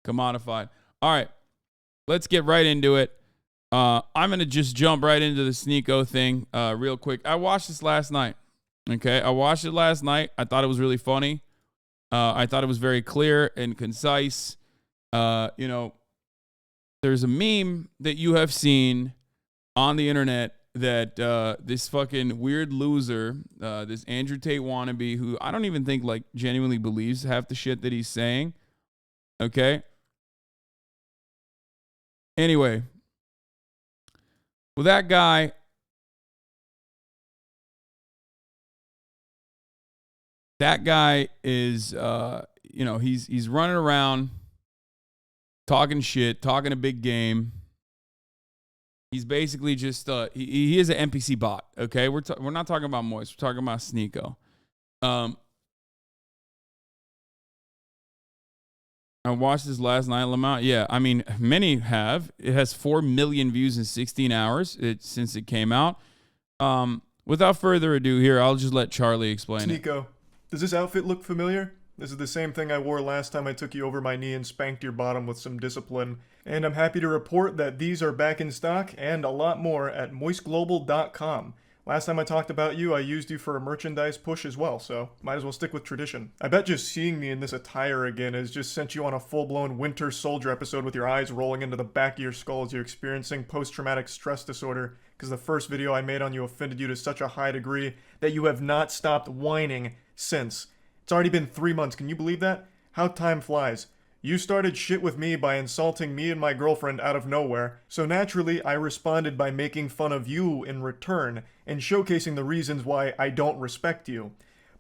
Commodified. All right. Let's get right into it. I'm going to just jump right into the Sneako thing real quick. I watched this last night. Okay. I watched it last night. I thought it was really funny. I thought it was very clear and concise. You know, there's a meme that you have seen on the internet that this fucking weird loser, this Andrew Tate wannabe, who I don't even think like genuinely believes half the shit that he's saying. Okay. Anyway, well, that guy is, you know, he's running around talking shit, talking a big game. He's basically just he is an NPC bot. Okay, we're not talking about Moist. We're talking about Sneako. I watched this last night, Lamont. Yeah, I mean, many have. It has 4 million views in 16 hours since it came out. Without further ado, here I'll just let Charlie explain it. Sneako, does this outfit look familiar? This is the same thing I wore last time I took you over my knee and spanked your bottom with some discipline. And I'm happy to report that these are back in stock and a lot more at moistglobal.com. Last time I talked about you, I used you for a merchandise push as well, so might as well stick with tradition. I bet just seeing me in this attire again has just sent you on a full-blown Winter Soldier episode with your eyes rolling into the back of your skull as you're experiencing post-traumatic stress disorder, because the first video I made on you offended you to such a high degree that you have not stopped whining since. It's already been 3 months, can you believe that? How time flies. You started shit with me by insulting me and my girlfriend out of nowhere, so naturally I responded by making fun of you in return, and showcasing the reasons why I don't respect you.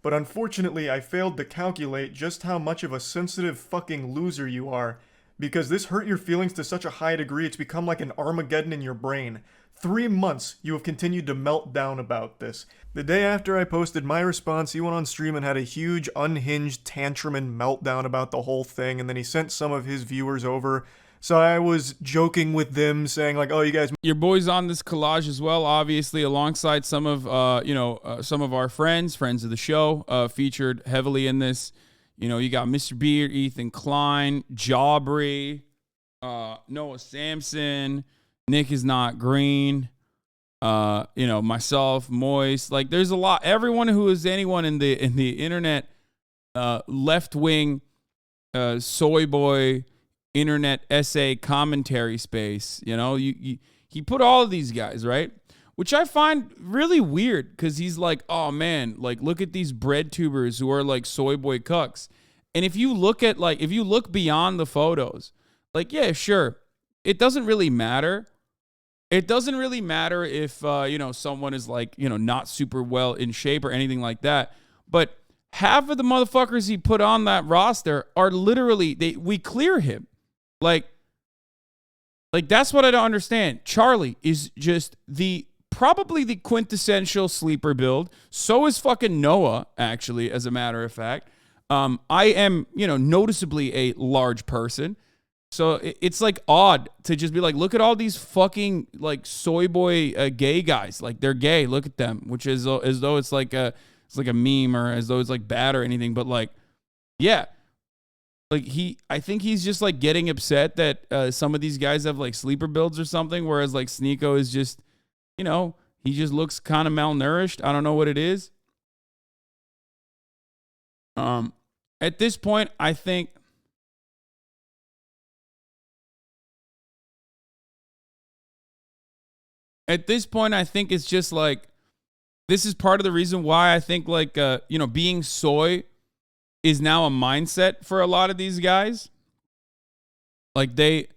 But unfortunately I failed to calculate just how much of a sensitive fucking loser you are, because this hurt your feelings to such a high degree it's become like an Armageddon in your brain. 3 months you have continued to melt down about this. The day after I posted my response, he went on stream and had a huge unhinged tantrum and meltdown about the whole thing, and then he sent some of his viewers over. So I was joking with them, saying like, oh, you guys... Your boy's on this collage as well, obviously, alongside some of, some of our friends of the show, featured heavily in this. You know, you got Mr. Beard, Ethan Klein, Jawbry, Noah Sampson, Nick is not green, myself, Moist. Like, there's a lot. Everyone who is anyone in the internet, left wing, soy boy, internet essay commentary space. You know, he put all of these guys, right? Which I find really weird, because he's like, oh man, like look at these bread tubers who are like soy boy cucks. And if you look beyond the photos, like, yeah, sure, it doesn't really matter. It doesn't really matter if, someone is like, not super well in shape or anything like that. But half of the motherfuckers he put on that roster are literally, we clear him. Like that's what I don't understand. Charlie is just probably the quintessential sleeper build. So is fucking Noah, actually, as a matter of fact. I am, noticeably a large person. So it's like odd to just be like, look at all these fucking like soy boy gay guys. Like, they're gay. Look at them, which is as though it's like a meme, or as though it's like bad or anything. But like, yeah, like I think he's just like getting upset that some of these guys have like sleeper builds or something. Whereas like Sneako is just, he just looks kind of malnourished. I don't know what it is. At this point, I think it's just like, this is part of the reason why I think like, being soy is now a mindset for a lot of these guys. Like they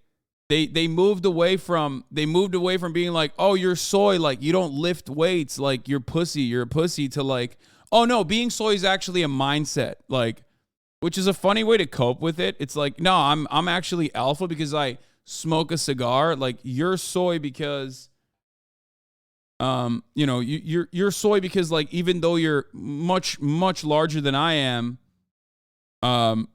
moved away from being like, oh, you're soy, like you don't lift weights, like you're a pussy, to like, oh no, being soy is actually a mindset, like, which is a funny way to cope with it. It's like, no, I'm actually alpha because I smoke a cigar. Like, you're soy because you're soy because like, even though you're much larger than I am,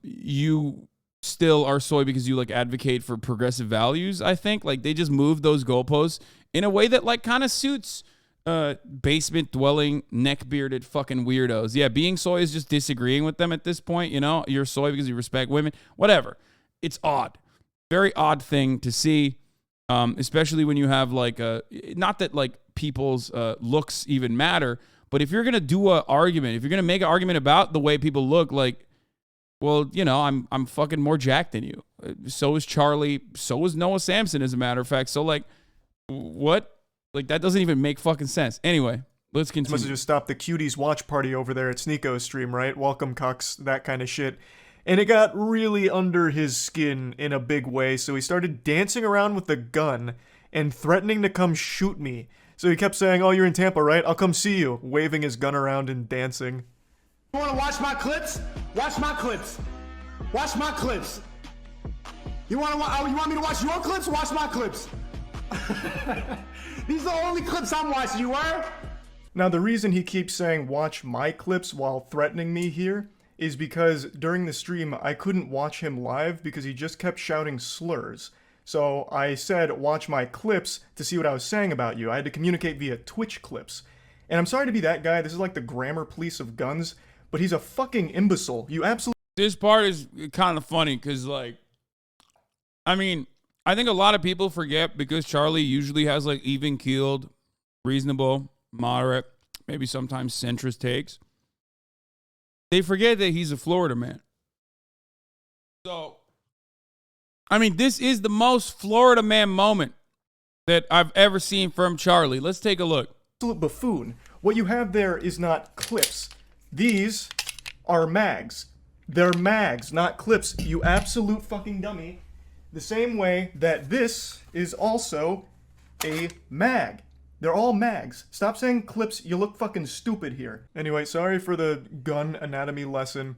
you still are soy because you like advocate for progressive values. I think like they just moved those goalposts in a way that like kind of suits basement dwelling, neck bearded fucking weirdos. Yeah, being soy is just disagreeing with them at this point. You're soy because you respect women. Whatever. It's odd. very odd thing to see, especially when you have like not that like people's looks even matter, but if you're gonna do an argument, if you're gonna make an argument about the way people look, like, well, you know, I'm fucking more jacked than you. So is Charlie. So is Noah Samson, as a matter of fact. So like, what? Like that doesn't even make fucking sense. Anyway, let's continue. Must have just stopped the cuties watch party over there at Sneako's stream, right? Welcome cucks, that kind of shit. And it got really under his skin in a big way, so he started dancing around with the gun and threatening to come shoot me. So he kept saying, "Oh, you're in Tampa, right? I'll come see you," waving his gun around and dancing. You wanna watch my clips? Watch my clips. Watch my clips. You want me to watch your clips? Watch my clips. These are the only clips I'm watching, you are? Now, the reason he keeps saying watch my clips while threatening me here is because during the stream I couldn't watch him live because he just kept shouting slurs. So I said watch my clips to see what I was saying about you. I had to communicate via Twitch clips. And I'm sorry to be that guy, this is like the grammar police of guns, but he's a fucking imbecile. You absolutely... This part is kind of funny because, like, I mean, I think a lot of people forget because Charlie usually has like even-keeled, reasonable, moderate, maybe sometimes centrist takes. They forget that he's a Florida man. So, I mean, this is the most Florida man moment that I've ever seen from Charlie. Let's take a look. Absolute buffoon. What you have there is not clips. These are mags. They're mags, not clips, you absolute fucking dummy. The same way that this is also a mag. They're all mags. Stop saying clips, you look fucking stupid here. Anyway, sorry for the gun anatomy lesson.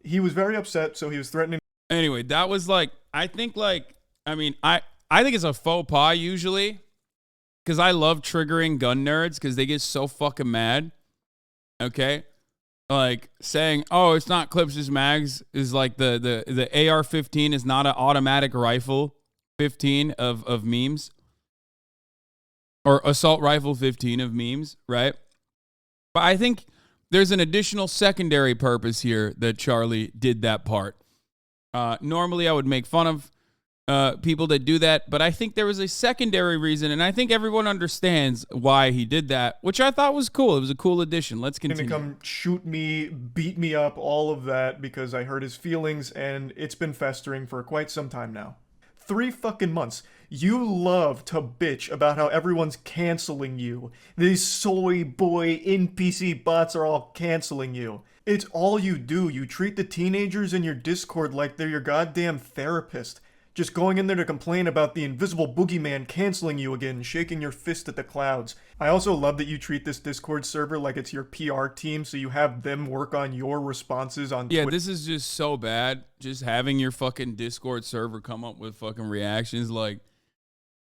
He was very upset, so he was threatening. Anyway, that was like, I think it's a faux pas usually, because I love triggering gun nerds because they get so fucking mad. Okay? Like saying, oh, it's not clips, it's mags, is like the AR-15 is not an automatic rifle 15 of memes. Or assault rifle 15 of memes, right? But I think there's an additional secondary purpose here that Charlie did that part. Normally I would make fun of people that do that, but I think there was a secondary reason, and I think everyone understands why he did that, which I thought was cool. It was a cool addition. Let's continue. Gonna come shoot me, beat me up, all of that, because I hurt his feelings, and it's been festering for quite some time now. 3 fucking months. You love to bitch about how everyone's canceling you. These soy boy NPC bots are all canceling you. It's all you do. You treat the teenagers in your Discord like they're your goddamn therapist. Just going in there to complain about the invisible boogeyman canceling you again, shaking your fist at the clouds. I also love that you treat this Discord server like it's your PR team, so you have them work on your responses on Twitter. Yeah, this is just so bad. Just having your fucking Discord server come up with fucking reactions, like,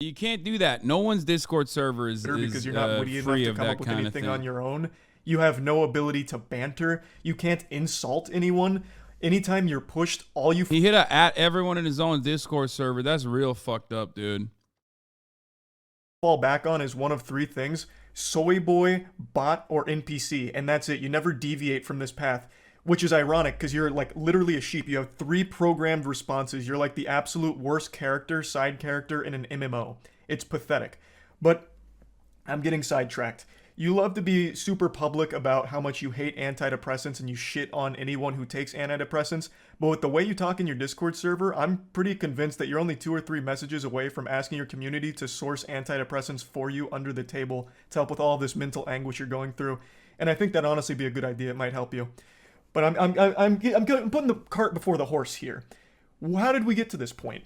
you can't do that. No one's Discord server is because you're not witty enough to come up with anything on your own. You have no ability to banter. You can't insult anyone. Anytime you're pushed, all you... He hit at everyone in his own Discord server. That's real fucked up, dude. Fall back on is one of 3 things: soy boy, bot, or NPC, and that's it. You never deviate from this path, which is ironic because you're like literally a sheep. You have 3 programmed responses. You're like the absolute worst character, side character in an MMO. It's pathetic. But I'm getting sidetracked. You love to be super public about how much you hate antidepressants and you shit on anyone who takes antidepressants, but with the way you talk in your Discord server, I'm pretty convinced that you're only 2 or 3 messages away from asking your community to source antidepressants for you under the table to help with all this mental anguish you're going through. And I think that'd honestly be a good idea. It might help you. But I'm putting the cart before the horse here. How did we get to this point?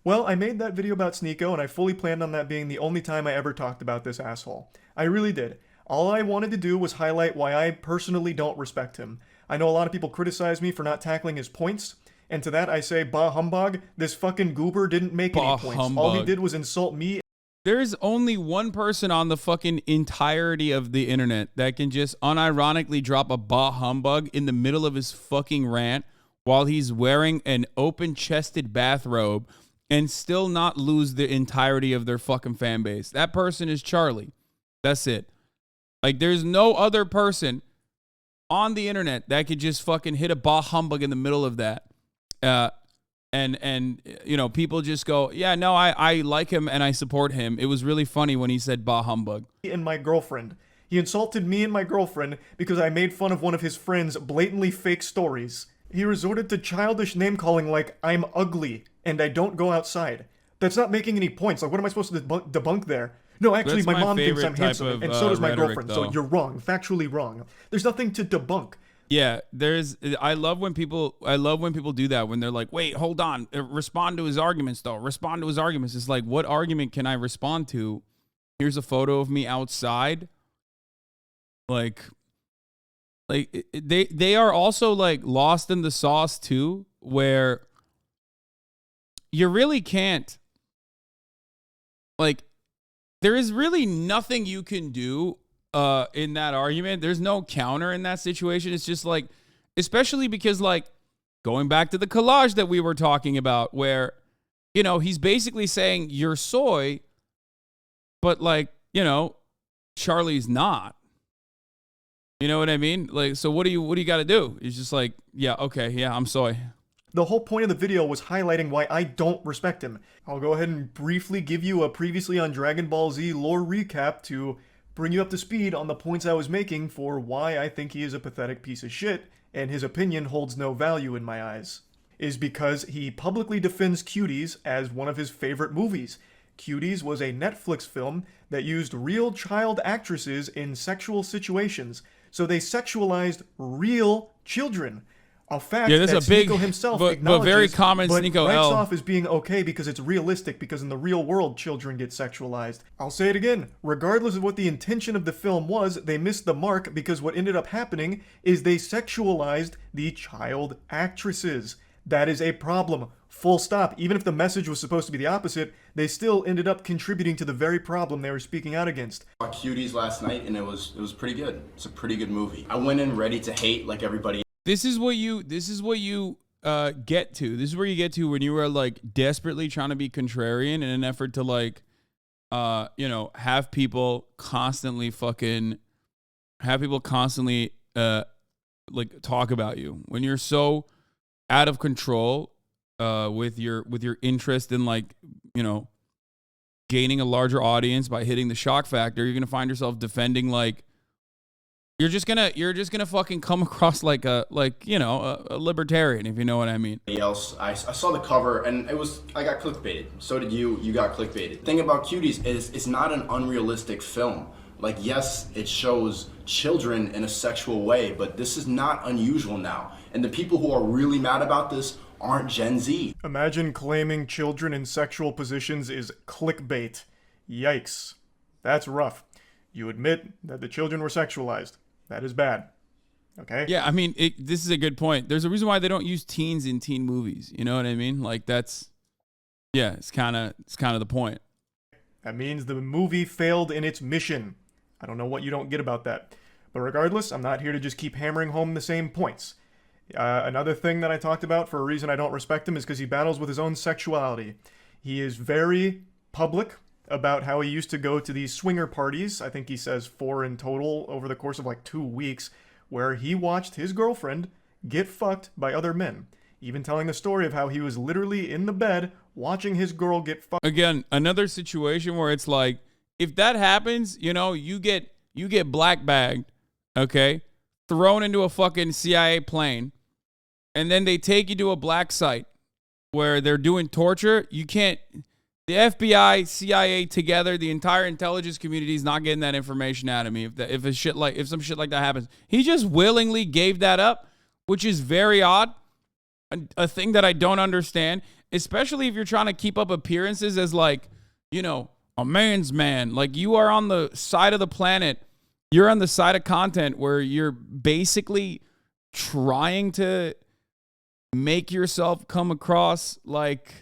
Well, I made that video about Sneako, and I fully planned on that being the only time I ever talked about this asshole. I really did. All I wanted to do was highlight why I personally don't respect him. I know a lot of people criticize me for not tackling his points, and to that I say, bah humbug, this fucking goober didn't make any points. Humbug. All he did was insult me. There's only one person on the fucking entirety of the internet that can just unironically drop a bah humbug in the middle of his fucking rant while he's wearing an open-chested bathrobe and still not lose the entirety of their fucking fan base. That person is Charlie. That's it. Like, there's no other person on the internet that could just fucking hit a bah humbug in the middle of that And you know, people just go, yeah, no, I like him and I support him. It was really funny when he said bah humbug. And my girlfriend. He insulted me and my girlfriend because I made fun of one of his friend's blatantly fake stories. He resorted to childish name-calling like, I'm ugly, and I don't go outside. That's not making any points. Like, what am I supposed to debunk there? No, actually, That's my my mom thinks I'm favorite type handsome, of, and so does my rhetoric, girlfriend. though. So you're wrong. Factually wrong. There's nothing to debunk. Yeah, I love when people do that, when they're like, wait, hold on, respond to his arguments though. Respond to his arguments. It's like, what argument can I respond to? Here's a photo of me outside. Like they are also like lost in the sauce too, where you really can't, like, there is really nothing you can do in that argument. There's no counter in that situation. It's just like, especially because, like, going back to the collage that we were talking about, where, you know, he's basically saying you're soy, but, like, you know, Charlie's not. You know what I mean? Like, so what do you got to do? He's just like, yeah, okay, yeah, I'm soy. The whole point of the video was highlighting why I don't respect him. I'll go ahead and briefly give you a previously on Dragon Ball Z lore recap to bring you up to speed on the points I was making for why I think he is a pathetic piece of shit, and his opinion holds no value in my eyes. Is because he publicly defends Cuties as one of his favorite movies. Cuties was a Netflix film that used real child actresses in sexual situations, so they sexualized real children. A fact Yeah, that's that a big, Sneako himself but acknowledges, very common but Sneako writes L. off as being okay because it's realistic, because in the real world, children get sexualized. I'll say it again, regardless of what the intention of the film was, they missed the mark because what ended up happening is they sexualized the child actresses. That is a problem. Full stop. Even if the message was supposed to be the opposite, they still ended up contributing to the very problem they were speaking out against. I saw Cuties last night and it was pretty good. It's a pretty good movie. I went in ready to hate like everybody. This is what you get to. This is where you get to when you are like desperately trying to be contrarian in an effort to like, you know, have people constantly like talk about you. When you're so out of control with your interest in, like, you know, gaining a larger audience by hitting the shock factor, you're gonna find yourself defending, like, you're just gonna fucking come across like a libertarian, if you know what I mean. Else, I saw the cover and I got clickbaited. So did you. You got clickbaited. The thing about Cuties is it's not an unrealistic film. Like, yes, it shows children in a sexual way, but this is not unusual now. And the people who are really mad about this aren't Gen Z. Imagine claiming children in sexual positions is clickbait. Yikes. That's rough. You admit that the children were sexualized. That is bad. Okay? Yeah, I mean, this is a good point. There's a reason why they don't use teens in teen movies. You know what I mean? Like, it's kind of the point. That means the movie failed in its mission. I don't know what you don't get about that. But regardless, I'm not here to just keep hammering home the same points. Another thing that I talked about for a reason I don't respect him is because he battles with his own sexuality. He is very public about how he used to go to these swinger parties. I think he says 4 in total over the course of like 2 weeks, where he watched his girlfriend get fucked by other men. Even telling the story of how he was literally in the bed watching his girl get fucked. Again, another situation where it's like, if that happens, you know, you get black bagged, okay, thrown into a fucking CIA plane, and then they take you to a black site where they're doing torture. You can't. The FBI, CIA together, the entire intelligence community is not getting that information out of me. If some shit like that happens, he just willingly gave that up, which is very odd. A thing that I don't understand, especially if you're trying to keep up appearances as, like, you know, a man's man. Like, you are on the side of the planet. You're on the side of content where you're basically trying to make yourself come across like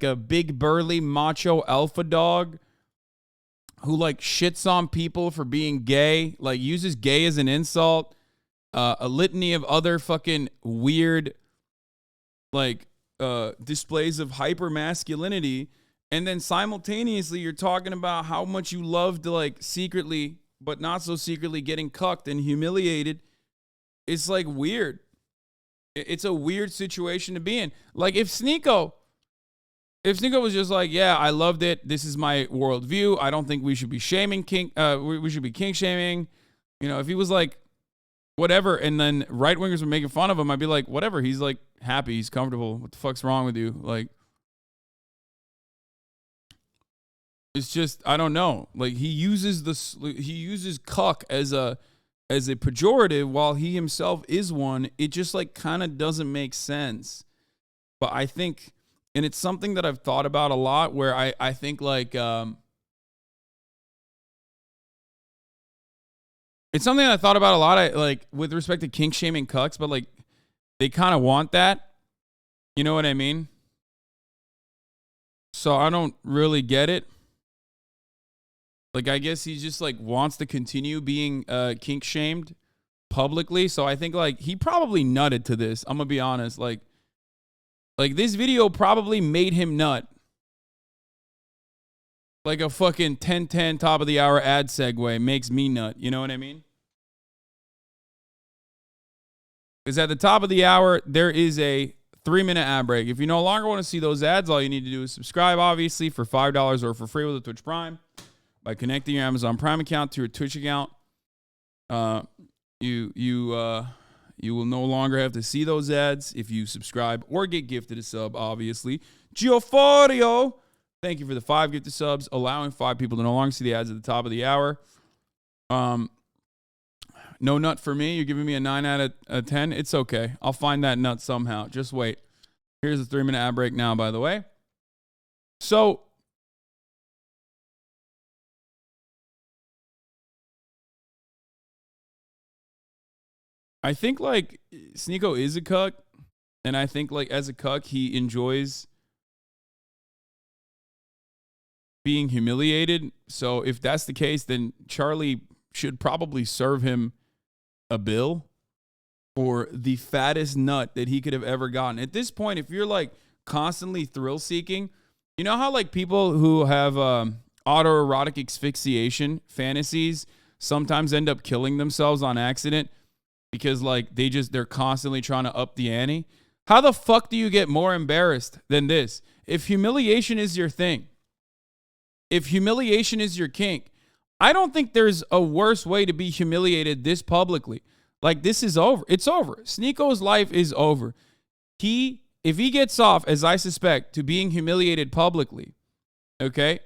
a big burly macho alpha dog who, like, shits on people for being gay, like uses gay as an insult, a litany of other fucking weird, like, displays of hyper masculinity. And then simultaneously you're talking about how much you love to, like, secretly, but not so secretly, getting cucked and humiliated. It's like weird. It's a weird situation to be in. Like if Sneako was just like, yeah, I loved it. This is my worldview. I don't think we should be shaming king. We should be king shaming. You know, if he was like, whatever, and then right wingers were making fun of him, I'd be like, whatever. He's like happy. He's comfortable. What the fuck's wrong with you? Like, it's just, I don't know. Like he uses cuck as a pejorative while he himself is one. It just like kind of doesn't make sense. But I think, and it's something that I've thought about a lot, where I think like it's something I thought about a lot. Like with respect to kink shaming cucks, but like they kind of want that. You know what I mean? So I don't really get it. Like, I guess he just, like, wants to continue being kink shamed publicly. So I think, like, he probably nutted to this. I'm going to be honest. Like, this video probably made him nut. Like a fucking 10:10 top of the hour ad segue makes me nut. You know what I mean? Because at the top of the hour, there is a 3-minute ad break. If you no longer want to see those ads, all you need to do is subscribe, obviously, for $5 or for free with a Twitch Prime. By connecting your Amazon Prime account to your Twitch account, you will no longer have to see those ads if you subscribe or get gifted a sub, obviously. Gioforio, thank you for the 5 gifted subs, allowing 5 people to no longer see the ads at the top of the hour. No nut for me. You're giving me a 9 out of 10. It's okay. I'll find that nut somehow. Just wait. Here's a 3-minute ad break now, by the way. So, I think, like, Sneako is a cuck, and I think, like, as a cuck, he enjoys being humiliated. So if that's the case, then Charlie should probably serve him a bill for the fattest nut that he could have ever gotten. At this point, if you're, like, constantly thrill-seeking, you know how, like, people who have autoerotic asphyxiation fantasies sometimes end up killing themselves on accident? Because, like, they're constantly trying to up the ante. How the fuck do you get more embarrassed than this? If humiliation is your thing, if humiliation is your kink, I don't think there's a worse way to be humiliated this publicly. Like, this is over. It's over. Sneako's life is over. If he gets off, as I suspect, to being humiliated publicly, okay,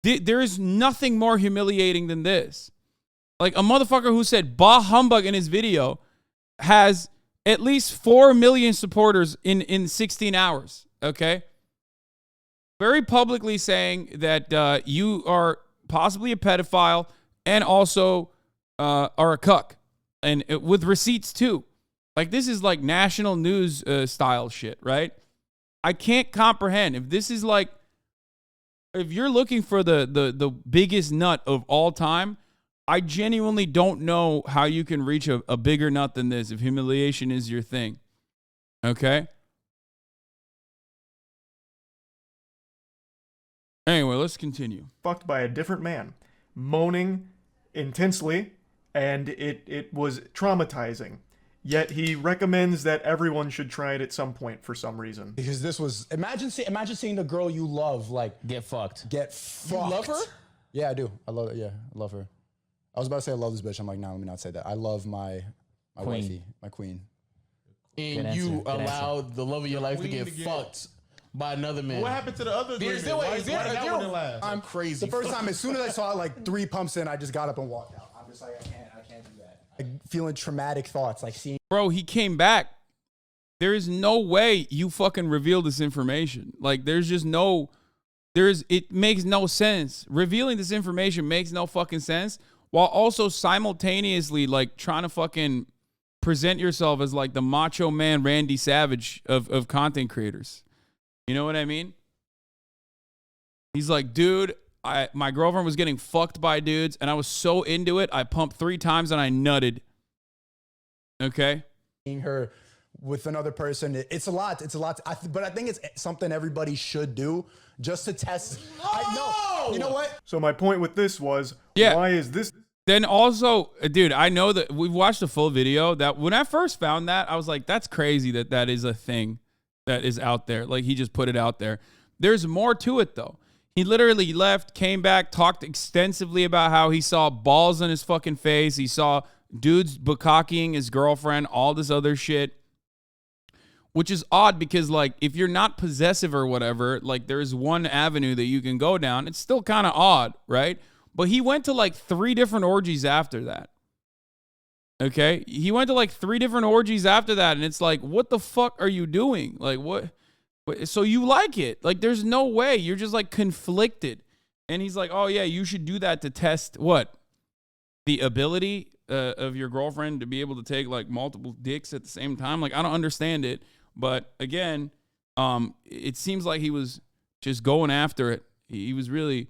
there is nothing more humiliating than this. Like, a motherfucker who said bah humbug in his video has at least 4 million supporters in 16 hours, okay? Very publicly saying that you are possibly a pedophile and also are a cuck. And with receipts, too. Like, this is like national news style shit, right? I can't comprehend. If this is like, if you're looking for the biggest nut of all time, I genuinely don't know how you can reach a bigger nut than this if humiliation is your thing. Okay? Anyway, let's continue. Fucked by a different man, moaning intensely, and it was traumatizing. Yet he recommends that everyone should try it at some point for some reason. Because this was, imagine seeing the girl you love, like, get fucked. Get fucked. You love her? Yeah, I do. I love her. I was about to say I love this bitch. I'm like, no, let me not say that. I love my wifey, my queen. And you allowed the love of your life to get fucked by another man. What happened to the other three? Why did that one didn't last? I'm crazy. The first time, as soon as I saw it, like 3 pumps in, I just got up and walked out. I'm just like, I can't do that. Like, feeling traumatic thoughts, like seeing. Bro, he came back. There is no way you fucking reveal this information. Like, it makes no sense. Revealing this information makes no fucking sense, while also simultaneously, like, trying to fucking present yourself as, like, the macho man Randy Savage of content creators. You know what I mean? He's like, dude, my girlfriend was getting fucked by dudes, and I was so into it, I pumped 3 times and I nutted. Okay? Seeing her with another person, it's a lot. But I think it's something everybody should do just to test. I know. You know what? So my point with this was, Yeah. why is this Then also, dude, I know that we've watched the full video. That when I first found that, I was like, that's crazy that is a thing that is out there. Like, he just put it out there. There's more to it, though. He literally left, came back, talked extensively about how he saw balls on his fucking face. He saw dudes bukkakking his girlfriend, all this other shit. Which is odd because, like, if you're not possessive or whatever, like, there's one avenue that you can go down. It's still kind of odd, right? But he went to, like, 3 different orgies after that. Okay? He went to, like, 3 different orgies after that, and it's like, what the fuck are you doing? Like, what? So you like it. Like, there's no way. You're just, like, conflicted. And he's like, oh, yeah, you should do that to test what? The ability of your girlfriend to be able to take, like, multiple dicks at the same time? Like, I don't understand it. But again, it seems like he was just going after it. He was really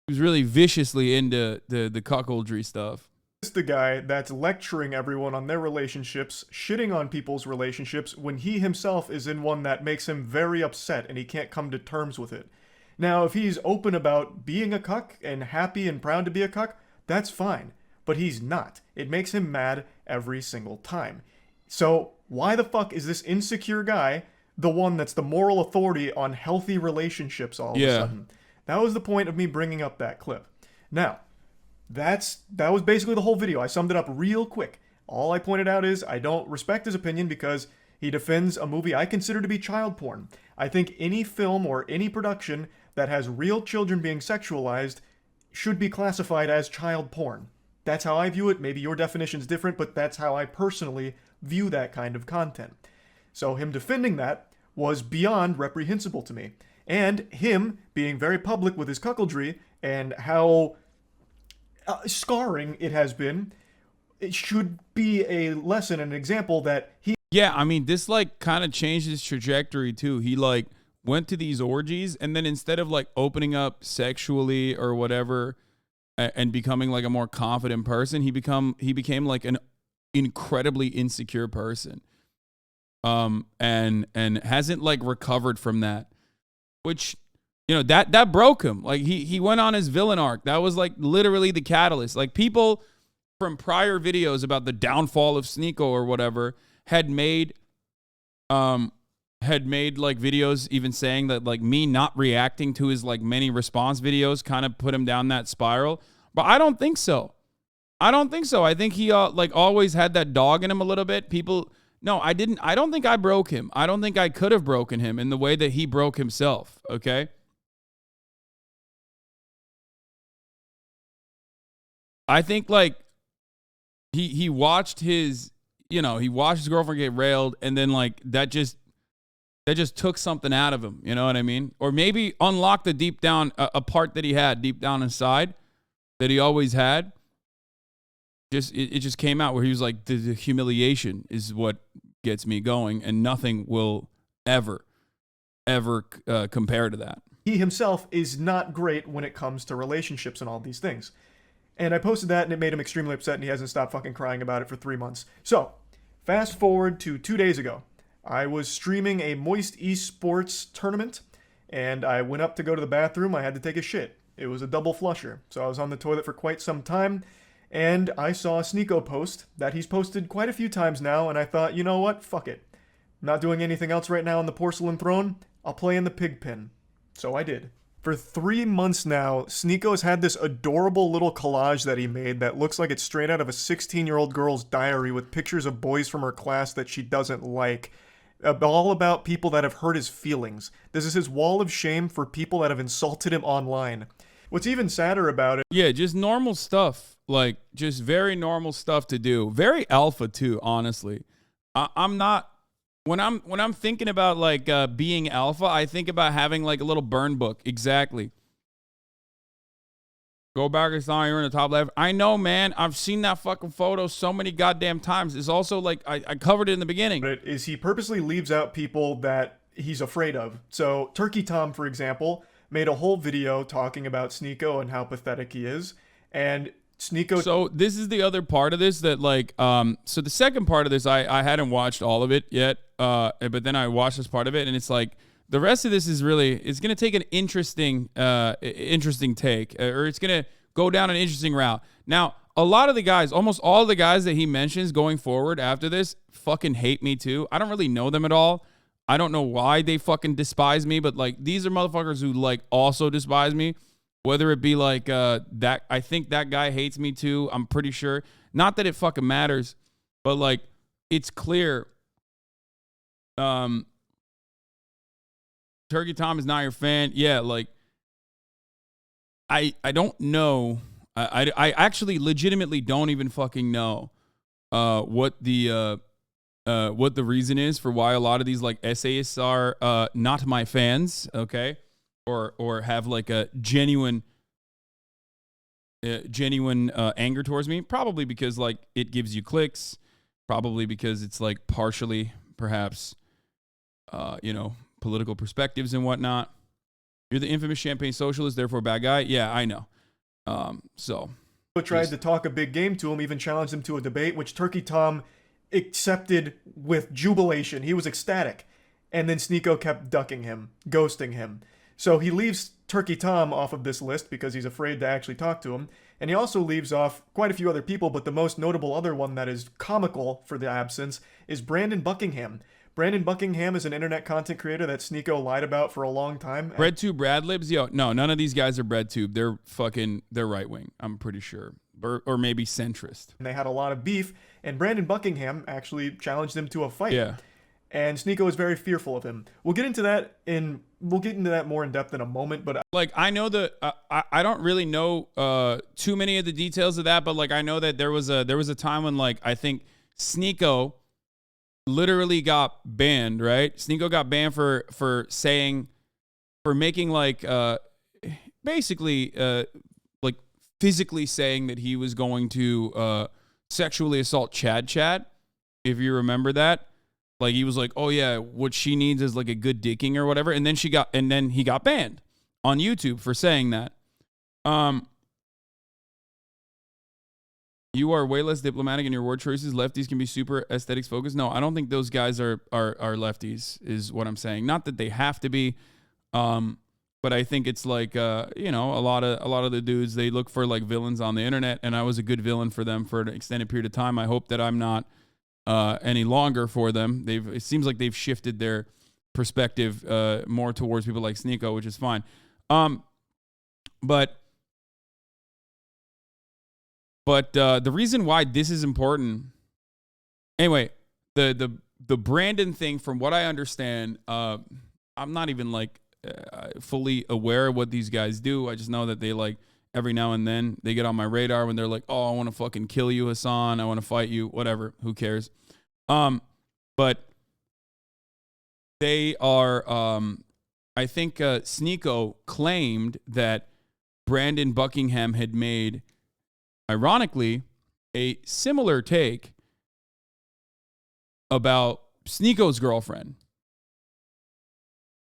viciously into the cuckoldry stuff. This is the guy that's lecturing everyone on their relationships, shitting on people's relationships when he himself is in one that makes him very upset and he can't come to terms with it. Now, if he's open about being a cuck and happy and proud to be a cuck, that's fine. But he's not. It makes him mad every single time. So why the fuck is this insecure guy the one that's the moral authority on healthy relationships all of a sudden? That was the point of me bringing up that clip. Now, that was basically the whole video. I summed it up real quick. All I pointed out is I don't respect his opinion because he defends a movie I consider to be child porn. I think any film or any production that has real children being sexualized should be classified as child porn. That's how I view it. Maybe your definition's different, but that's how I personally view that kind of content. So him defending that was beyond reprehensible to me. And him being very public with his cuckoldry and how scarring it has been, it should be a lesson, an example that he... Yeah, I mean, this, like, kind of changed his trajectory, too. He, like, went to these orgies, and then instead of, like, opening up sexually or whatever and becoming, like, a more confident person, he became, like, an incredibly insecure person, and hasn't, like, recovered from that, which, you know, that broke him. Like, he went on his villain arc. That was, like, literally the catalyst. Like, people from prior videos about the downfall of Sneako or whatever had made like videos even saying that, like, me not reacting to his, like, many response videos kind of put him down that spiral. But I don't think so. I think he like always had that dog in him a little bit. I don't think I broke him. I don't think I could have broken him in the way that he broke himself. Okay. I think, like, he watched his girlfriend get railed, and then, like, that just took something out of him. You know what I mean? Or maybe unlocked a part that he had deep down inside that he always had. It just came out where he was like, the humiliation is what gets me going, and nothing will ever compare to that. He himself is not great when it comes to relationships and all these things. And I posted that, and it made him extremely upset, and he hasn't stopped fucking crying about it for 3 months. So, fast forward to 2 days ago. I was streaming a Moist Esports tournament, and I went up to go to the bathroom. I had to take a shit. It was a double flusher, so I was on the toilet for quite some time. And I saw a Sneako post that he's posted quite a few times now, and I thought, you know what? Fuck it. I'm not doing anything else right now on the porcelain throne. I'll play in the pig pen. So I did. For 3 months now, Sneako's had this adorable little collage that he made that looks like it's straight out of a 16-year-old girl's diary with pictures of boys from her class that she doesn't like. All about people that have hurt his feelings. This is his wall of shame for people that have insulted him online. What's even sadder about it... Yeah, just normal stuff. Like, just very normal stuff to do. Very alpha, too, honestly. I'm not... When I'm thinking about, like, being alpha, I think about having, like, a little burn book. Exactly. Go back and saw you're in the top left. I know, man. I've seen that fucking photo so many goddamn times. It's also, like, I covered it in the beginning. But is he purposely leaves out people that he's afraid of. So, Turkey Tom, for example, made a whole video talking about Sneako and how pathetic he is. And Sneako... So this is the other part of this that, like, so the second part of this, I hadn't watched all of it yet, but then I watched this part of it, and it's like, the rest of this is really, it's going to take an interesting take, or it's going to go down an interesting route. Now, a lot of the guys, almost all the guys that he mentions going forward after this fucking hate me too. I don't really know them at all. I don't know why they fucking despise me, but like these are motherfuckers who like also despise me. Whether it be like that, I think that guy hates me too. I'm pretty sure. Not that it fucking matters, but like it's clear. Turkey Tom is not your fan. Yeah, like I don't know. I actually legitimately don't even fucking know what the reason is for why a lot of these like essayists are not my fans, okay? Or have like a genuine anger towards me. Probably because like it gives you clicks, probably because it's like partially perhaps political perspectives and whatnot. You're the infamous champagne socialist, therefore bad guy. Yeah, I know. So tried to talk a big game to him, even challenged him to a debate, which Turkey Tom accepted with jubilation. He was ecstatic. And then Sneako kept ducking him, ghosting him. So he leaves Turkey Tom off of this list because he's afraid to actually talk to him. And he also leaves off quite a few other people, but the most notable other one that is comical for the absence is Brandon Buckingham. Brandon Buckingham is an internet content creator that Sneako lied about for a long time. BreadTube Bradlibs? Yo, no, none of these guys are BreadTube. They're right wing, I'm pretty sure. Or maybe centrist. And they had a lot of beef, and Brandon Buckingham actually challenged them to a fight. Yeah. And Sneako is very fearful of him. We'll get into that more in depth in a moment, but like I know I don't really know too many of the details of that, but like I know that there was a time when like I think Sneako literally got banned, right? Sneako got banned for making like basically like physically saying that he was going to sexually assault Chad, if you remember that. Like he was like, oh yeah, what she needs is like a good dicking or whatever, and then he got banned on YouTube for saying that. You are way less diplomatic in your word choices. Lefties can be super aesthetics focused. No, I don't think those guys are lefties, is what I'm saying. Not that they have to be, but I think it's like a lot of the dudes, they look for like villains on the internet, and I was a good villain for them for an extended period of time. I hope that I'm not any longer for them. It seems like they've shifted their perspective more towards people like Sneako, which is fine. But the reason why this is important, anyway, the Brandon thing, from what I understand, I'm not even like fully aware of what these guys do. I just know that they like every now and then they get on my radar when they're like, oh, I want to fucking kill you, Hasan. I want to fight you, whatever. Who cares? But they are, I think Sneako claimed that Brandon Buckingham had made, ironically, a similar take about Sneako's girlfriend,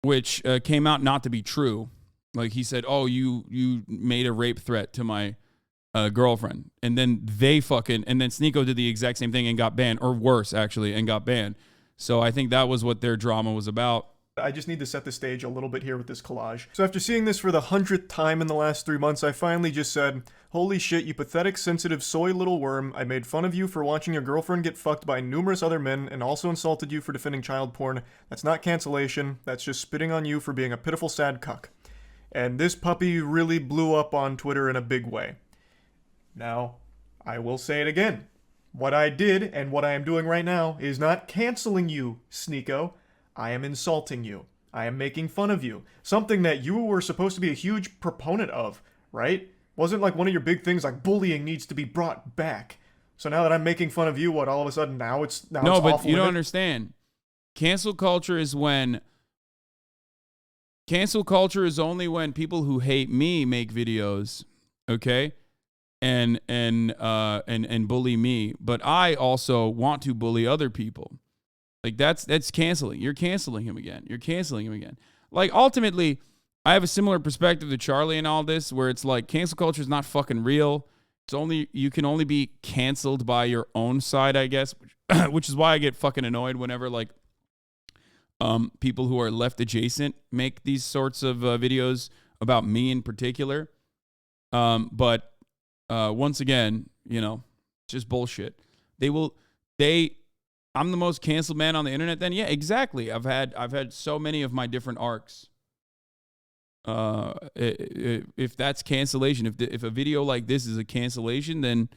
which came out not to be true. Like he said, oh, you made a rape threat to my girlfriend. And then Sneako did the exact same thing and got banned, or worse, actually, and got banned. So I think that was what their drama was about. I just need to set the stage a little bit here with this collage. So after seeing this for the 100th time in the last 3 months, I finally just said, holy shit, you pathetic, sensitive, soy little worm. I made fun of you for watching your girlfriend get fucked by numerous other men, and also insulted you for defending child porn. That's not cancellation. That's just spitting on you for being a pitiful, sad cuck. And this puppy really blew up on Twitter in a big way. Now, I will say it again. What I did, and what I am doing right now, is not canceling you, Sneako. I am insulting you. I am making fun of you. Something that you were supposed to be a huge proponent of, right? Wasn't like one of your big things like bullying needs to be brought back. So now that I'm making fun of you, what, all of a sudden now it's no, it's but off you don't limit? understand. Cancel culture is only when people who hate me make videos, okay? And bully me, but I also want to bully other people. Like that's canceling. You're canceling him again. Like ultimately, I have a similar perspective to Charlie in all this, where it's like cancel culture is not fucking real. You can only be canceled by your own side, I guess, which is why I get fucking annoyed whenever like people who are left adjacent make these sorts of videos about me in particular. But once again, You know, it's just bullshit. I'm the most canceled man on the internet. Then yeah, exactly. I've had so many of my different arcs. If that's cancellation, if a video like this is a cancellation, then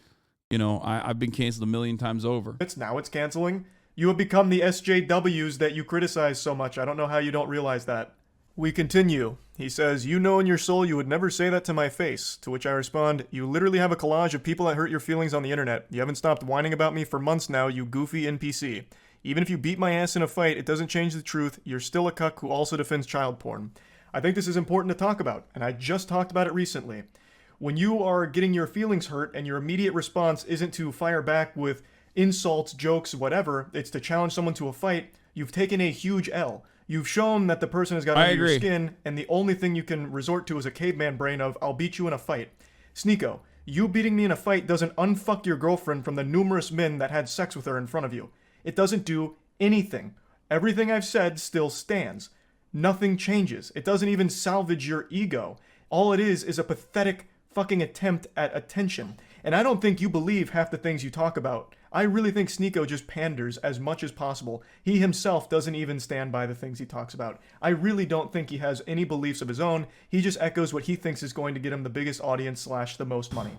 you know I've been canceled a million times over. It's canceling. You have become the SJWs that you criticize so much. I don't know how you don't realize that. We continue. He says, "You know in your soul you would never say that to my face." To which I respond, "You literally have a collage of people that hurt your feelings on the internet. You haven't stopped whining about me for months now, you goofy NPC. Even if you beat my ass in a fight, it doesn't change the truth. You're still a cuck who also defends child porn." I think this is important to talk about, and I just talked about it recently. When you are getting your feelings hurt and your immediate response isn't to fire back with insults, jokes, whatever, it's to challenge someone to a fight, you've taken a huge L. You've shown that the person has got under your skin, and the only thing you can resort to is a caveman brain of, I'll beat you in a fight. Sneako, you beating me in a fight doesn't unfuck your girlfriend from the numerous men that had sex with her in front of you. It doesn't do anything. Everything I've said still stands. Nothing changes. It doesn't even salvage your ego. All it is a pathetic fucking attempt at attention. And I don't think you believe half the things you talk about. I really think Sneako just panders as much as possible. He himself doesn't even stand by the things he talks about. I really don't think he has any beliefs of his own. He just echoes what he thinks is going to get him the biggest audience / the most money.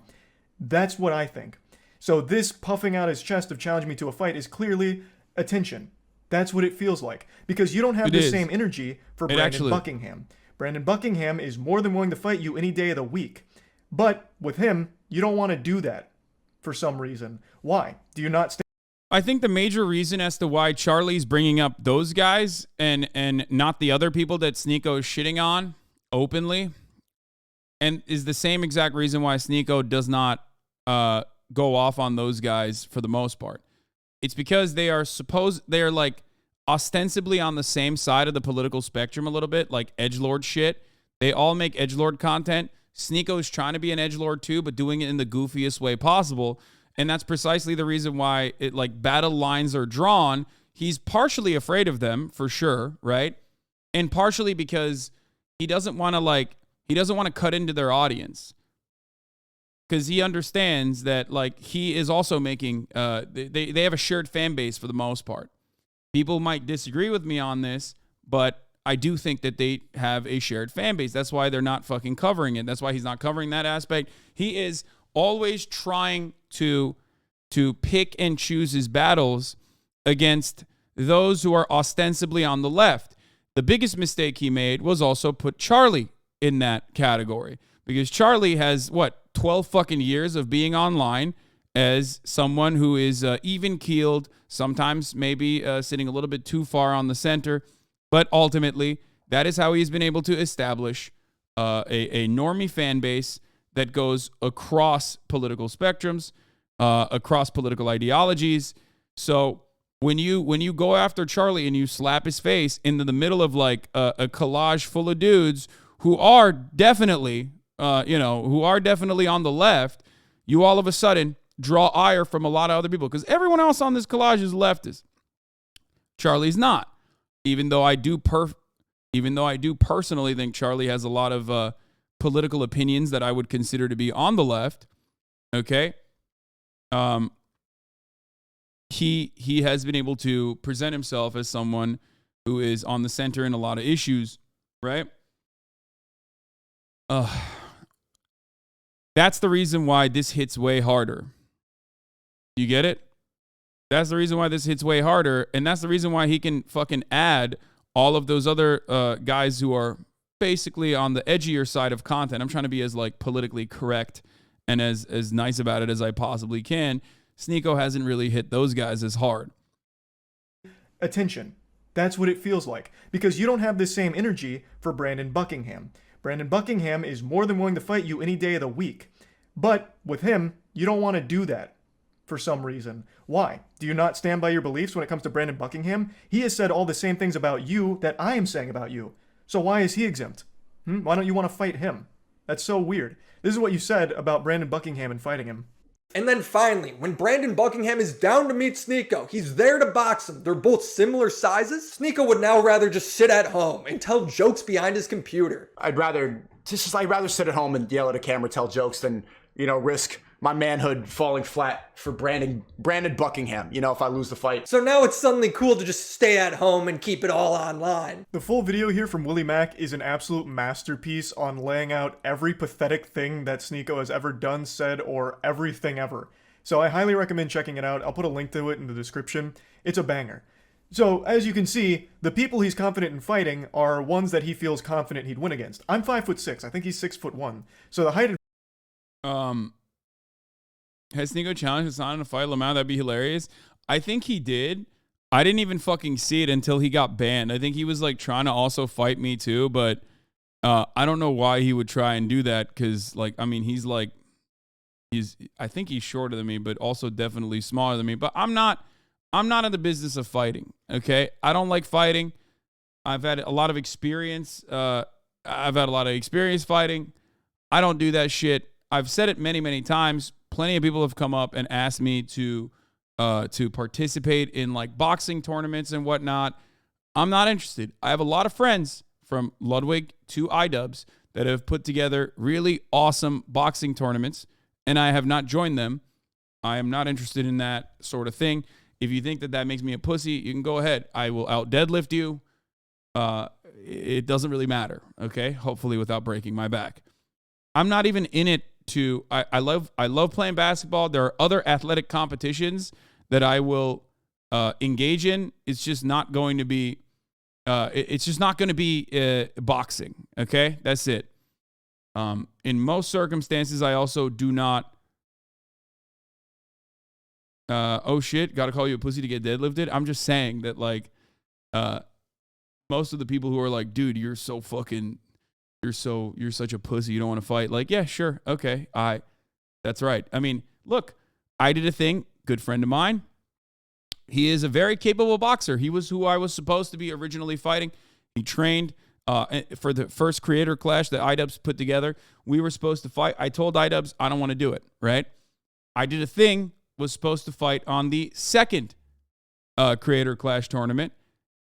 That's what I think. So this puffing out his chest of challenging me to a fight is clearly attention. That's what it feels like. Because you don't have the same energy for Brandon Buckingham. Brandon Buckingham is more than willing to fight you any day of the week. But with him, you don't want to do that for some reason. Why? Do you not I think the major reason as to why Charlie's bringing up those guys and not the other people that Sneako is shitting on openly, and is the same exact reason why Sneako does not go off on those guys for the most part. It's because they're like ostensibly on the same side of the political spectrum a little bit, like edgelord shit. They all make edgelord content. Sneako's trying to be an edgelord too, but doing it in the goofiest way possible. And that's precisely the reason why battle lines are drawn. He's partially afraid of them, for sure, right? And partially because he doesn't want to cut into their audience. Because he understands that he is also making they have a shared fan base for the most part. People might disagree with me on this, but I do think that they have a shared fan base. That's why they're not fucking covering it. That's why he's not covering that aspect. He is always trying to pick and choose his battles against those who are ostensibly on the left. The biggest mistake he made was also put Charlie in that category, because Charlie has 12 fucking years of being online as someone who is even-keeled, sometimes maybe sitting a little bit too far on the center, but ultimately that is how he's been able to establish a normie fan base that goes across political spectrums, across political ideologies. So when you go after Charlie and you slap his face into the middle of a collage full of dudes who are definitely on the left, you all of a sudden draw ire from a lot of other people, because everyone else on this collage is leftist. Charlie's not. Even though I do personally think Charlie has a lot of political opinions that I would consider to be on the left. Okay. He has been able to present himself as someone who is on the center in a lot of issues, right? That's the reason why this hits way harder. You get it? That's the reason why this hits way harder, and that's the reason why he can fucking add all of those other guys who are basically on the edgier side of content. I'm trying to be as politically correct and as nice about it as I possibly can. Sneako hasn't really hit those guys as hard. Attention. That's what it feels like, because you don't have the same energy for Brandon Buckingham. Brandon Buckingham is more than willing to fight you any day of the week. But with him, you don't want to do that for some reason. Why? Do you not stand by your beliefs when it comes to Brandon Buckingham? He has said all the same things about you that I am saying about you. So why is he exempt? Why don't you want to fight him? That's so weird. This is what you said about Brandon Buckingham and fighting him. And then finally, when Brandon Buckingham is down to meet Sneako, he's there to box him. They're both similar sizes. Sneako would now rather just sit at home and tell jokes behind his computer. I'd rather sit at home and yell at a camera, tell jokes than, risk my manhood falling flat for Brandon Buckingham, you know, if I lose the fight. So now it's suddenly cool to just stay at home and keep it all online. The full video here from Willie Mack is an absolute masterpiece on laying out every pathetic thing that Sneako has ever done, said, or everything ever. So I highly recommend checking it out. I'll put a link to it in the description. It's a banger. So, as you can see, the people he's confident in fighting are ones that he feels confident he'd win against. I'm 5'6". I think he's 6'1". So the height has Sneako challenged Hasan in a fight Lamau? That'd be hilarious. I think he did. I didn't even fucking see it until he got banned. I think he was like trying to also fight me too, but I don't know why he would try and do that because, like, I mean, I think he's shorter than me, but also definitely smaller than me. But I'm not in the business of fighting, okay? I don't like fighting. I've had a lot of experience. Fighting. I don't do that shit. I've said it many, many times. Plenty of people have come up and asked me to participate in like boxing tournaments and whatnot. I'm not interested. I have a lot of friends from Ludwig to iDubbbz that have put together really awesome boxing tournaments, and I have not joined them. I am not interested in that sort of thing. If you think that makes me a pussy, you can go ahead. I will out deadlift you. It doesn't really matter, okay? Hopefully without breaking my back. I'm not even in it to I love playing basketball. There are other athletic competitions that I will engage in. It's just not going to be boxing, okay? That's it. In most circumstances, I also do not oh shit, gotta call you a pussy to get deadlifted. I'm just saying that, like, most of the people who are like, dude, you're such a pussy, you don't want to fight. Like, yeah, sure, okay, that's right. I mean, look, I did a thing, good friend of mine. He is a very capable boxer. He was who I was supposed to be originally fighting. He trained for the first creator clash that iDubbbz put together. We were supposed to fight. I told iDubbbz, I don't want to do it, right? I did a thing, was supposed to fight on the second Creator Clash tournament,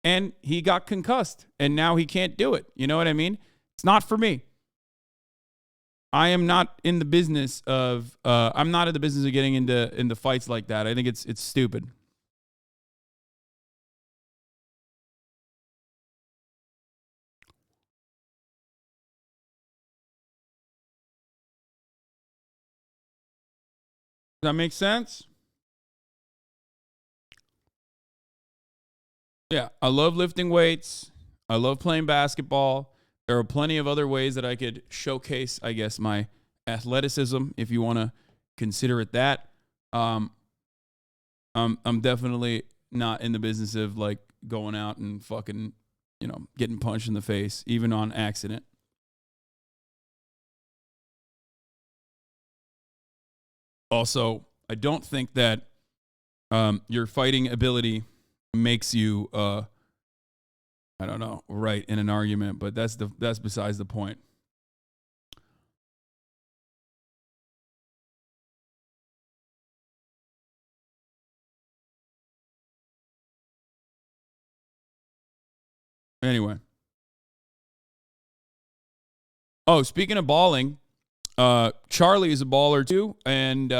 and he got concussed, and now he can't do it. You know what I mean? It's not for me. I am not in the business of getting into fights like that. I think it's stupid. Does that make sense? Yeah, I love lifting weights. I love playing basketball. There are plenty of other ways that I could showcase, I guess, my athleticism, if you want to consider it that. I'm definitely not in the business of like going out and fucking, getting punched in the face, even on accident. Also, I don't think that your fighting ability makes you, I don't know, right in an argument, but that's besides the point. Anyway. Oh, speaking of balling, Charlie is a baller too, and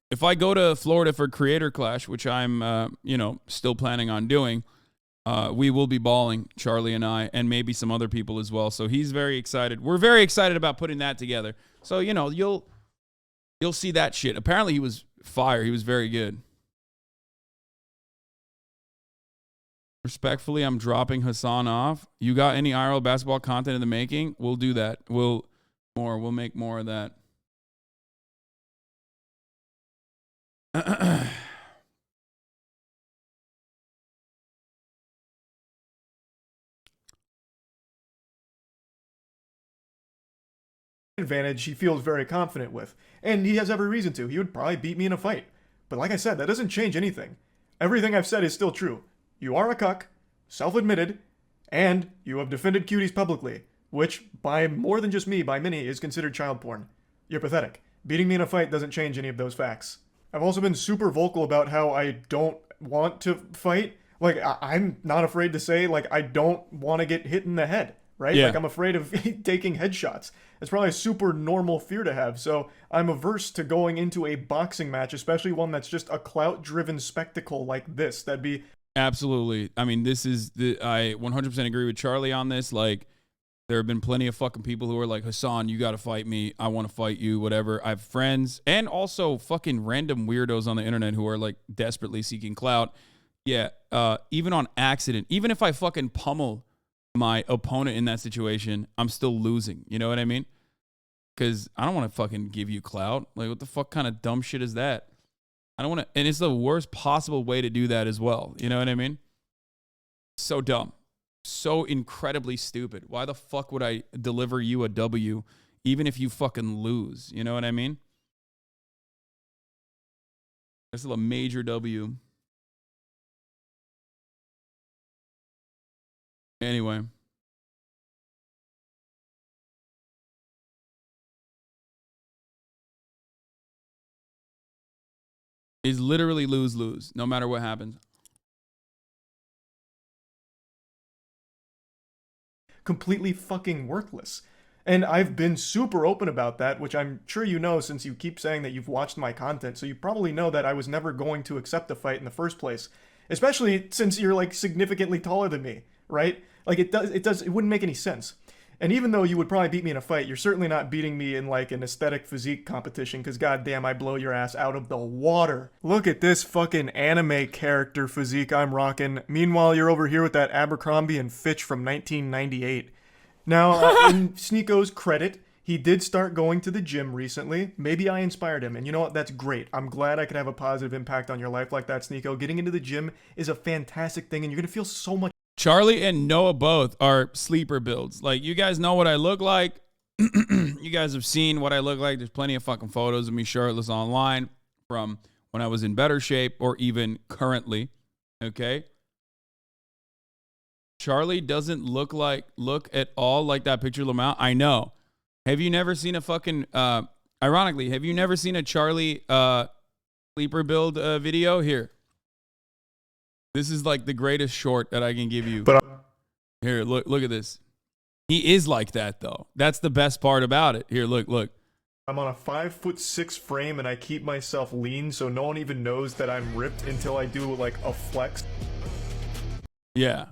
if I go to Florida for Creator Clash, which I'm still planning on doing, we will be balling, Charlie and I, and maybe some other people as well. So he's very excited. We're very excited about putting that together. So you'll see that shit. Apparently he was fire. He was very good. Respectfully, I'm dropping Hasan off. You got any IRL basketball content in the making? We'll do that. We'll make more of that. Advantage he feels very confident with, and he has every reason to. He would probably beat me in a fight. But like I said, that doesn't change anything. Everything I've said is still true. You are a cuck, self-admitted, and you have defended cuties publicly, which, by more than just me, by many, is considered child porn. You're pathetic. Beating me in a fight doesn't change any of those facts. I've also been super vocal about how I don't want to fight. Like, I'm not afraid to say, like, I don't want to get hit in the head, right? Yeah. Like I'm afraid of taking headshots. It's probably a super normal fear to have. So I'm averse to going into a boxing match, especially one that's just a clout-driven spectacle like this. That'd be Absolutely. I mean, I 100% agree with Charlie on this. Like, there have been plenty of fucking people who are like, Hasan, you got to fight me. I want to fight you, whatever. I have friends and also fucking random weirdos on the internet who are like desperately seeking clout. Yeah. Even on accident, even if I fucking pummel my opponent in that situation, I'm still losing. You know what I mean? Because I don't want to fucking give you clout. Like, what the fuck kind of dumb shit is that? I don't want to, and it's the worst possible way to do that as well. You know what I mean? So dumb. So incredibly stupid. Why the fuck would I deliver you a W even if you fucking lose? You know what I mean? That's still a major W. Anyway. Is literally lose-lose, no matter what happens. completely fucking worthless. And I've been super open about that, which I'm sure you know since you keep saying that you've watched my content, so you probably know that I was never going to accept a fight in the first place. Especially since you're like significantly taller than me, right? Like it wouldn't make any sense. And even though you would probably beat me in a fight, you're certainly not beating me in like an aesthetic physique competition, because goddamn, I blow your ass out of the water. Look at this fucking anime character physique I'm rocking. Meanwhile, you're over here with that Abercrombie and Fitch from 1998. Now, in Sneako's credit, he did start going to the gym recently. Maybe I inspired him, and you know what? That's great. I'm glad I could have a positive impact on your life like that, Sneako. Getting into the gym is a fantastic thing, and you're going to feel so much. Charlie and Noah both are sleeper builds. Like, you guys know what I look like. You guys have seen what I look like. There's plenty of fucking photos of me shirtless online from when I was in better shape or even currently. Okay? Charlie doesn't look at all like that picture of Lamau. I know. Have you never seen a fucking, ironically, have you never seen a Charlie sleeper build video? Here. This is like the greatest short that I can give you. But here, look at this. He is like that, though. That's the best part about it. Here, look. I'm on a 5'6" frame, and I keep myself lean, so no one even knows that I'm ripped until I do like a flex. Yeah.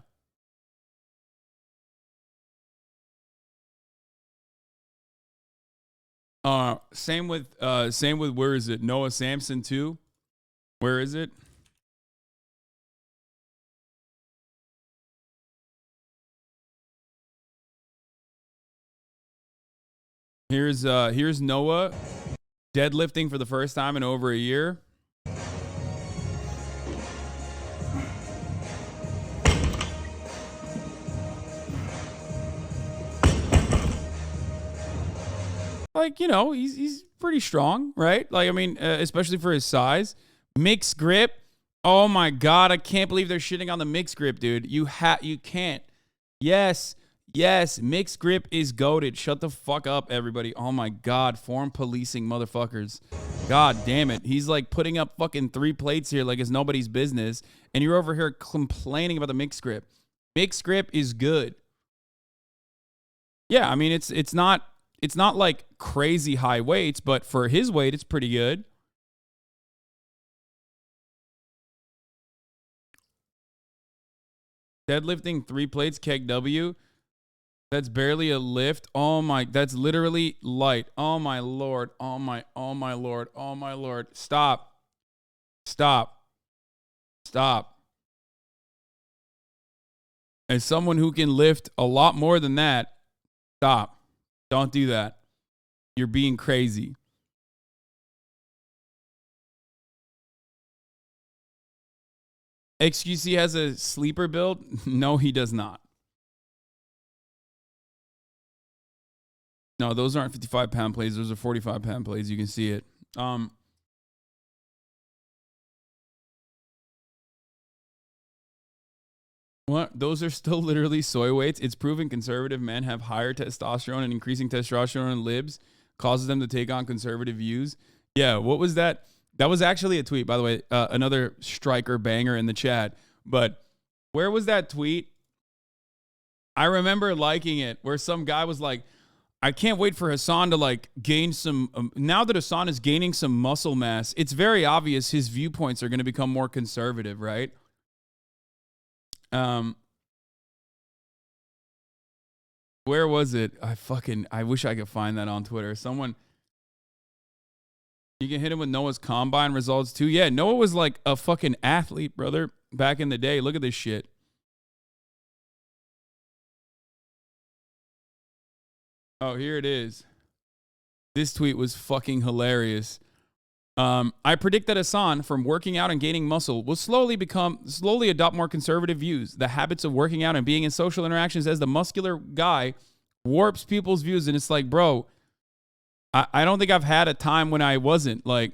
Same with where is it? Noah Samson too? Where is it? Here's Noah deadlifting for the first time in over a year. Like, you know, he's pretty strong, right? Like, I mean, especially for his size. Mixed grip. Oh my God, I can't believe they're shitting on the mixed grip, dude. You can't. Yes, mixed grip is goated. Shut the fuck up, everybody. Oh my God, form policing motherfuckers. God damn it. He's like putting up fucking 3 plates here like it's nobody's business. And you're over here complaining about the mixed grip. Mixed grip is good. Yeah, I mean, it's not like crazy high weights, but for his weight, it's pretty good. Deadlifting 3 plates, keg W. That's barely a lift. Oh my, that's literally light. Oh my Lord. Oh my Lord. Oh my Lord. Stop. As someone who can lift a lot more than that, stop. Don't do that. You're being crazy. XQC has a sleeper build? No, he does not. No, those aren't 55-pound plays. Those are 45-pound plays. You can see it. What? Those are still literally soy weights. It's proven conservative men have higher testosterone, and increasing testosterone in libs causes them to take on conservative views. Yeah, what was that? That was actually a tweet, by the way. Another striker banger in the chat. But where was that tweet? I remember liking it where some guy was like, I can't wait for Hasan to like gain some. Now that Hasan is gaining some muscle mass, it's very obvious his viewpoints are going to become more conservative, right? Where was it? I wish I could find that on Twitter. Someone, you can hit him with Noah's combine results too. Yeah, Noah was like a fucking athlete, brother, back in the day. Look at this shit. Oh, here it is. This tweet was fucking hilarious. I predict that Hasan, from working out and gaining muscle, will slowly adopt more conservative views. The habits of working out and being in social interactions as the muscular guy warps people's views. And it's like, bro, I don't think I've had a time when I wasn't. Like,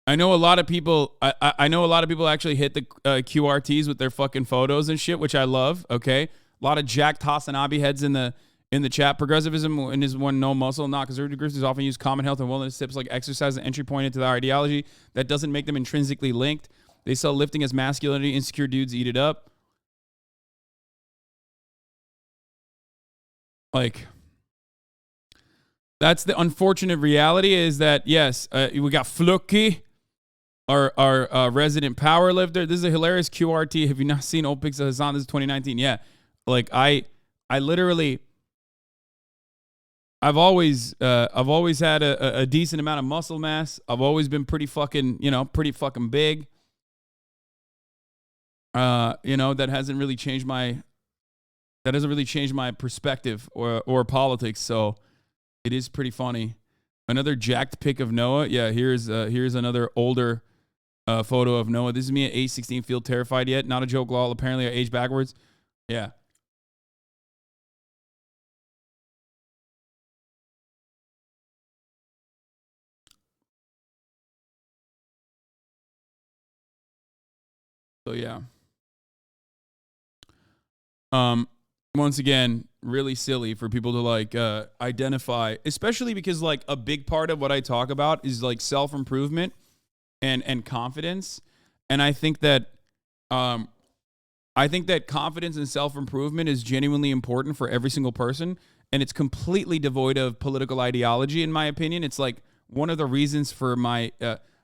I know a lot of people. I know a lot of people actually hit the QRTs with their fucking photos and shit, which I love. Okay, a lot of jacked HasanAbi heads in the chat. Progressivism is one no muscle, not conservative groups often use common health and wellness tips like exercise and entry point into the ideology. That doesn't make them intrinsically linked. They sell lifting as masculinity. Insecure dudes eat it up. Like, that's the unfortunate reality. Is that yes, we got Flucky, our resident power lifter. This is a hilarious QRT. Have you not seen old pics of Hasan? This is 2019. Yeah, like I literally, I've always had a decent amount of muscle mass. I've always been pretty fucking big. That hasn't really changed my perspective or politics. So it is pretty funny. Another jacked pic of Noah. Yeah, here's another older photo of Noah. This is me at age 16. Feel terrified yet? Not a joke, lol. Apparently I aged backwards. Yeah. So yeah. Once again, really silly for people to like identify, especially because like a big part of what I talk about is like self-improvement and confidence. And I think that confidence and self-improvement is genuinely important for every single person, and it's completely devoid of political ideology, in my opinion. It's like one of the reasons for my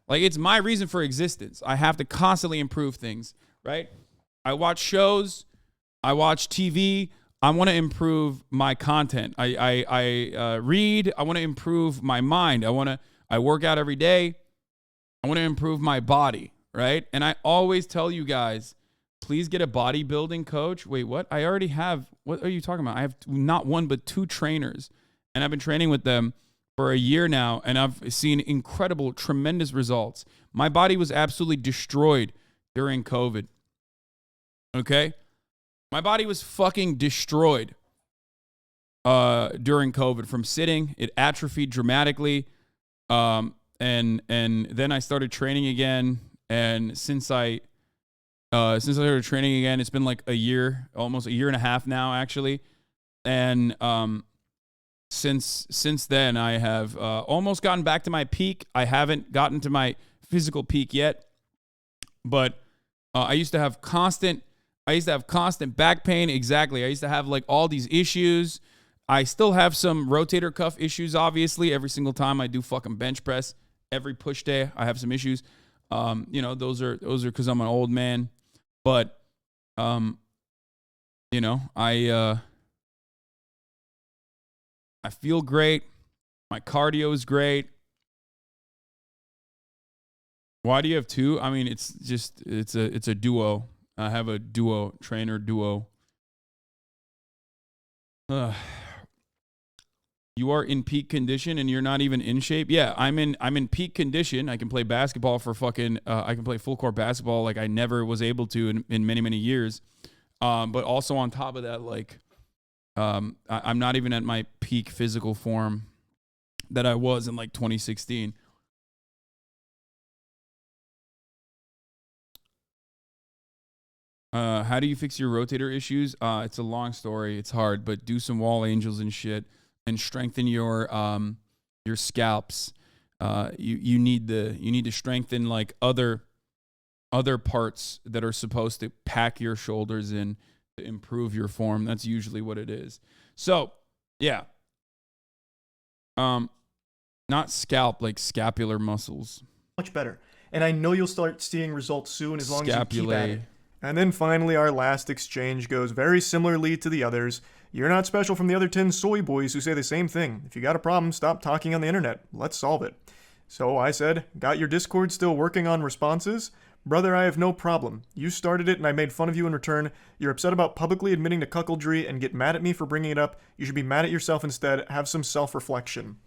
it's my reason for existence. I have to constantly improve things, right? I watch shows, I watch TV. I want to improve my content. I read. I want to improve my mind. I work out every day. I want to improve my body, right? And I always tell you guys, please get a bodybuilding coach. Wait, what? I already have. What are you talking about? I have not one but two trainers, and I've been training with them for a year now, and I've seen incredible, tremendous results. My body was absolutely destroyed during COVID. Okay? My body was fucking destroyed during COVID from sitting. It atrophied dramatically. And then I started training again. And since I started training again, it's been like a year, almost a year and a half now, actually. And since then, I have almost gotten back to my peak. I haven't gotten to my physical peak yet. But I used to have constant back pain. Exactly. I used to have like all these issues. I still have some rotator cuff issues, obviously. Every single time I do fucking bench press, every push day, I have some issues. Those are because I'm an old man. But, I feel great. My cardio is great. Why do you have two? I mean, it's a duo. I have a trainer duo. You are in peak condition and you're not even in shape. Yeah, I'm in peak condition. I can play basketball for fucking. I can play full court basketball like I never was able to in many years. But also on top of that, like, I'm not even at my peak physical form that I was in like 2016. How do you fix your rotator issues? It's a long story. It's hard, but do some wall angels and shit, and strengthen your scalps. You need to strengthen like other other parts that are supposed to pack your shoulders in to improve your form. That's usually what it is. So, yeah. Not scalp, like scapular muscles. Much better. And I know you'll start seeing results soon as long as you keep at it. Scapulae. And then finally, our last exchange goes very similarly to the others. You're not special from the other 10 soy boys who say the same thing. If you got a problem, stop talking on the internet. Let's solve it. So I said, got your Discord still working on responses? Brother, I have no problem. You started it and I made fun of you in return. You're upset about publicly admitting to cuckoldry and get mad at me for bringing it up. You should be mad at yourself instead. Have some self-reflection.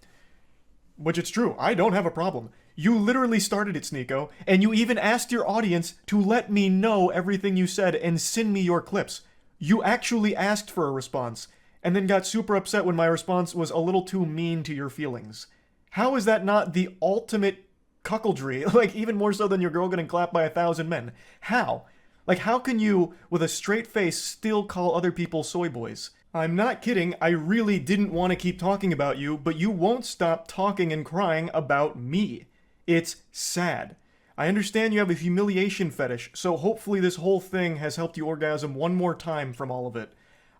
Which it's true. I don't have a problem. You literally started it, Sneako, and you even asked your audience to let me know everything you said and send me your clips. You actually asked for a response, and then got super upset when my response was a little too mean to your feelings. How is that not the ultimate cuckoldry? Like, even more so than your girl getting clapped by 1,000 men. How? Like, how can you, with a straight face, still call other people soy boys? I'm not kidding, I really didn't want to keep talking about you, but you won't stop talking and crying about me. It's sad. I understand you have a humiliation fetish, so hopefully this whole thing has helped you orgasm one more time from all of it.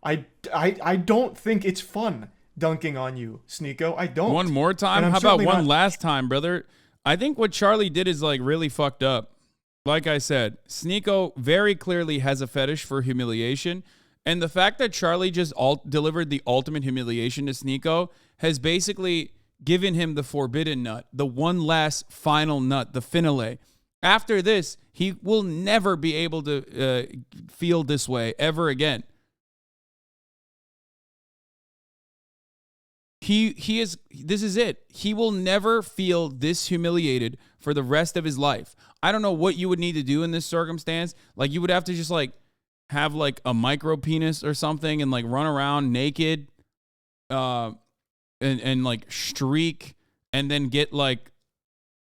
I don't think it's fun dunking on you, Sneako. I don't. One more time? How about one last time, brother? I think what Charlie did is like really fucked up. Like I said, Sneako very clearly has a fetish for humiliation. And the fact that Charlie just delivered the ultimate humiliation to Sneako has basically given him the forbidden nut, the one last final nut, the finale. After this, he will never be able to feel this way ever again. This is it. He will never feel this humiliated for the rest of his life. I don't know what you would need to do in this circumstance. Like, you would have to just like have like a micro penis or something and like run around naked and like streak and then get like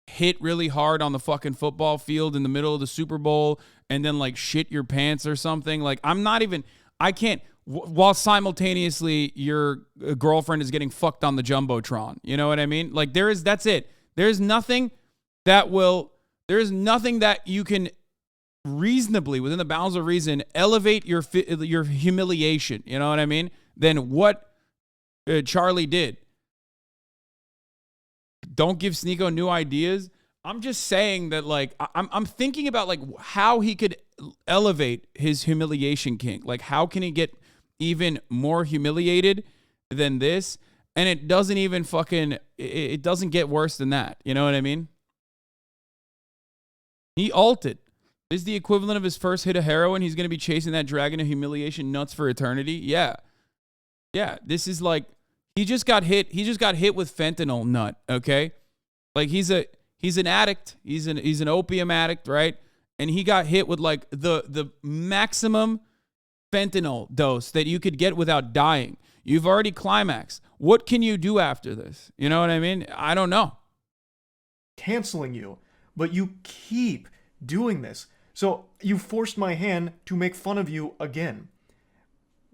hit really hard on the fucking football field in the middle of the Super Bowl and then like shit your pants or something. Like, I can't, while simultaneously your girlfriend is getting fucked on the Jumbotron. You know what I mean? Like, that's it. There's nothing that you can reasonably, within the bounds of reason, elevate your humiliation, you know what I mean, than what Charlie did. Don't give Sneako new ideas. I'm just saying that, like, I'm thinking about, like, how he could elevate his humiliation kink. Like, how can he get even more humiliated than this? And it doesn't even it doesn't get worse than that. You know what I mean? He ulted. This is the equivalent of his first hit of heroin. He's going to be chasing that dragon of humiliation nuts for eternity. Yeah. Yeah. This is like, he just got hit with fentanyl nut. Okay. Like, he's an addict. He's an opium addict, right? And he got hit with like the maximum fentanyl dose that you could get without dying. You've already climaxed. What can you do after this? You know what I mean? I don't know. Canceling you, but you keep doing this. So you forced my hand to make fun of you again.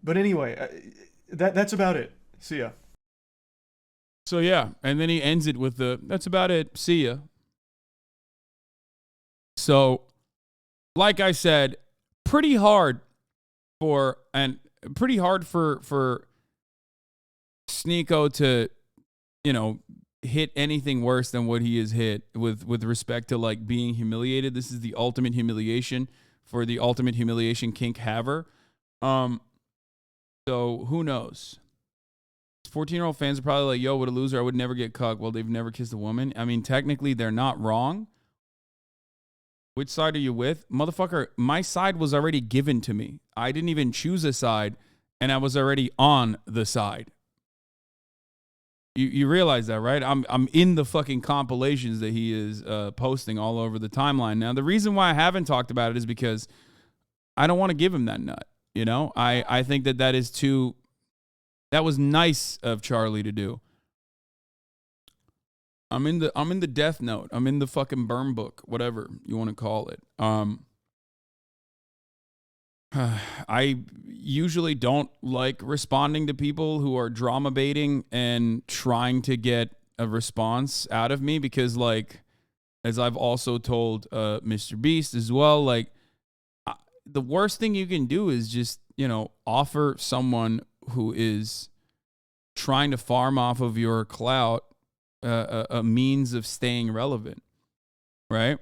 But anyway, that's about it. See ya. So yeah, and then he ends it with that's about it. See ya. So, like I said, pretty hard for Sneako to, you know, hit anything worse than what he has hit with respect to like being humiliated. This is the ultimate humiliation for the ultimate humiliation kink haver. So who knows? 14-year-old fans are probably like, yo, what a loser. I would never get cucked. Well, they've never kissed a woman. I mean, technically they're not wrong. Which side are you with? Motherfucker, my side was already given to me. I didn't even choose a side, and I was already on the side. You realize that, right? I'm in the fucking compilations that he is posting all over the timeline. Now, the reason why I haven't talked about it is because I don't want to give him that nut. You know, I think that was nice of Charlie to do. I'm in the death note. I'm in the fucking burn book, whatever you want to call it. I usually don't like responding to people who are drama baiting and trying to get a response out of me because, like, as I've also told Mr. Beast as well. Like, the worst thing you can do is just, offer someone who is trying to farm off of your clout a means of staying relevant, right?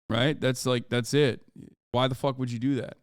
Right? That's it. Why the fuck would you do that?